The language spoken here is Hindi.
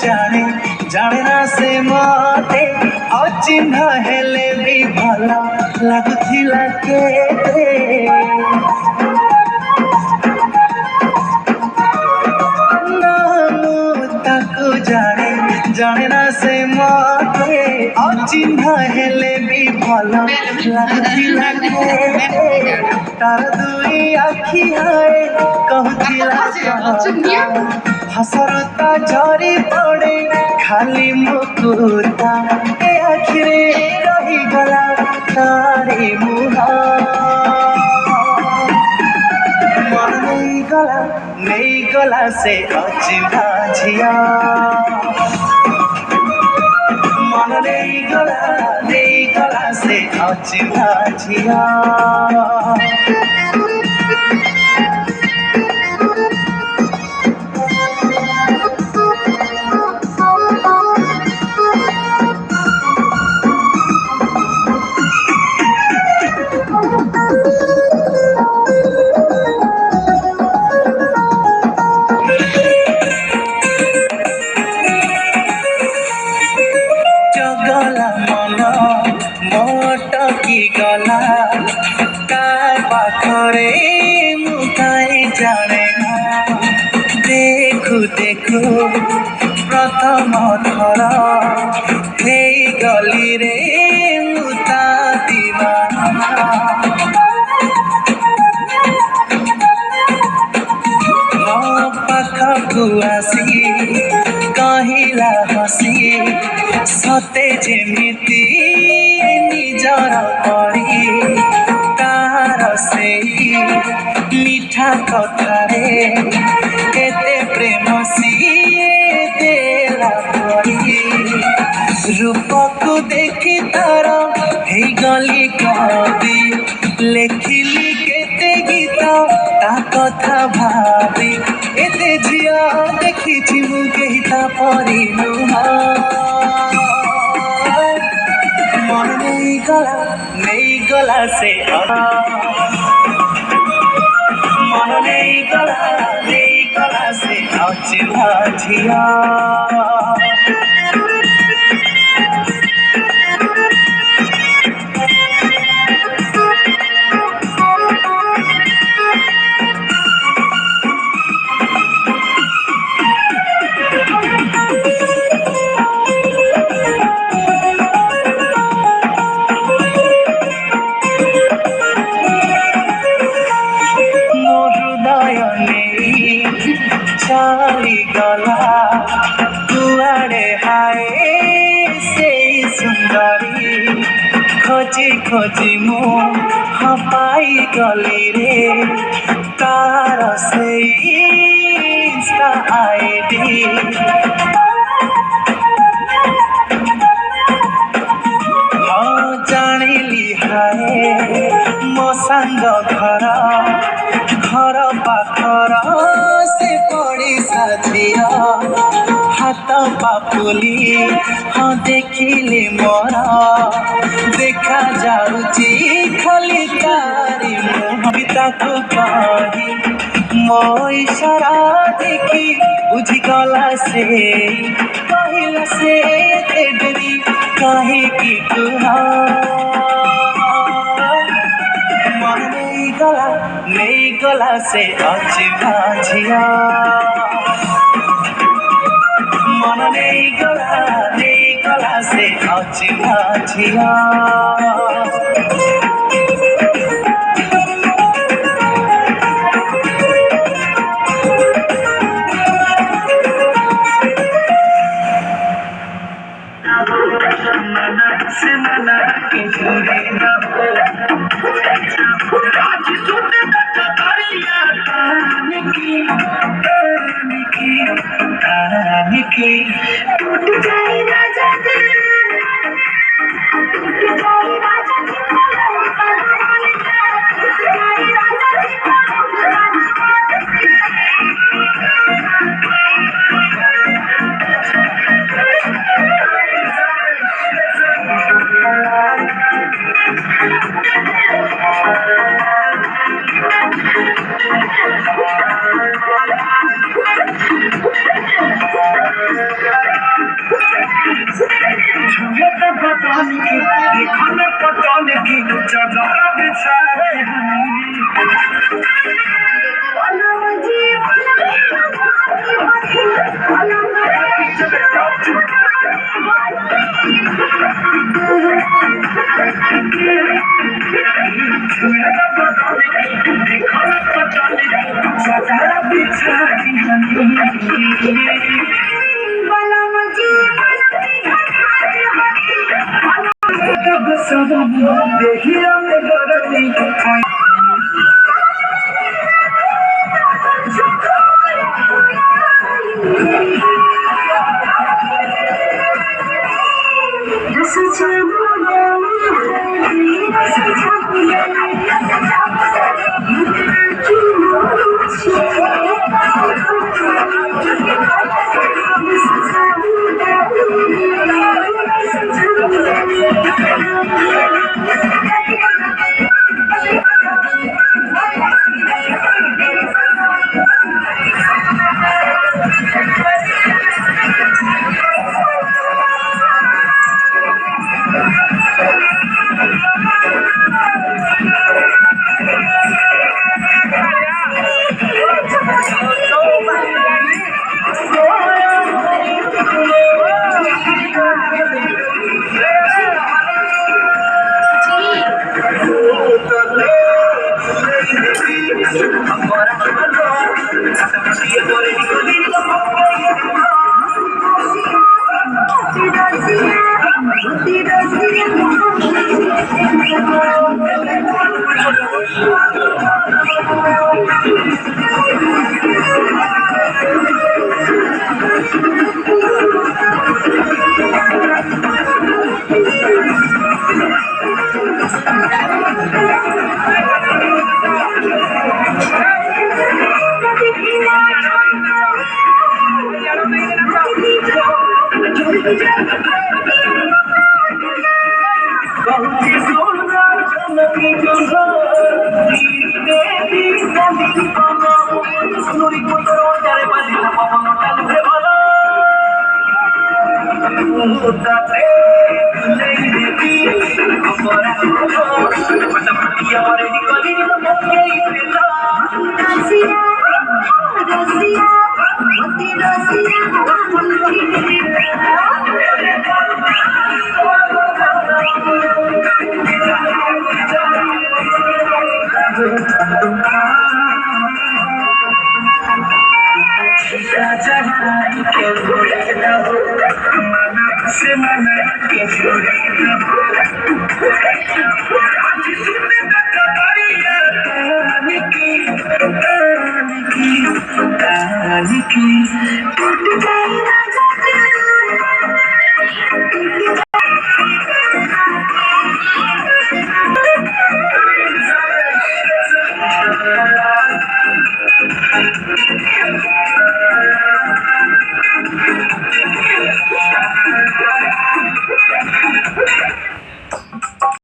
जाने जाने ना से मते अचिन्ह हेले भी भला लगुथिला केते ताको जाने जाने ना से मते अचिन्ह हेले भी भला लगुथिला केते तार दुई आखी हाय कहथिला हसरता झरी पड़े खाली मुकुता ए आखिरे रही गला तारे मुहा मन नहीं गला से अचिन्हा झिया मन नहीं गला से अचिन्हा झिया गला पाखरे मुकाई जाने ना देखु देखु प्रथम थर हे गली रे मुता दीवाना मो पाखकु आसी कहिला हसी सते जेमिति निजर परी तार से मीठा कथारे केते प्रेम सिए देला परी रूप को देखी तार हे गली कवि लेखिली केते गीत ता कथा भाबी एते झिया देखी मु केहिता परी नुहा मन नहीं गला से मन नहीं गला से अचिन्हा झिया चाली गला कुआड़े हाय से सुंदरी खोजी खोजी मु पाई गली रे तार से आईडी जानिली हाय मो सांग घर पाखर से पड़ी साथिया हाथ पापुली हाँ देखिले मोर देखा जाउची खाली तारी मुहिता को कही मो इशारा देखी बुझी गला से कहला से तेडरी कही की तुहा नहीं गला से अचिन्हा झिया मन नहीं गला से अचिन्हा झिया टूट जाए राजा देखो न पटौन की चादर बिछाए देखिए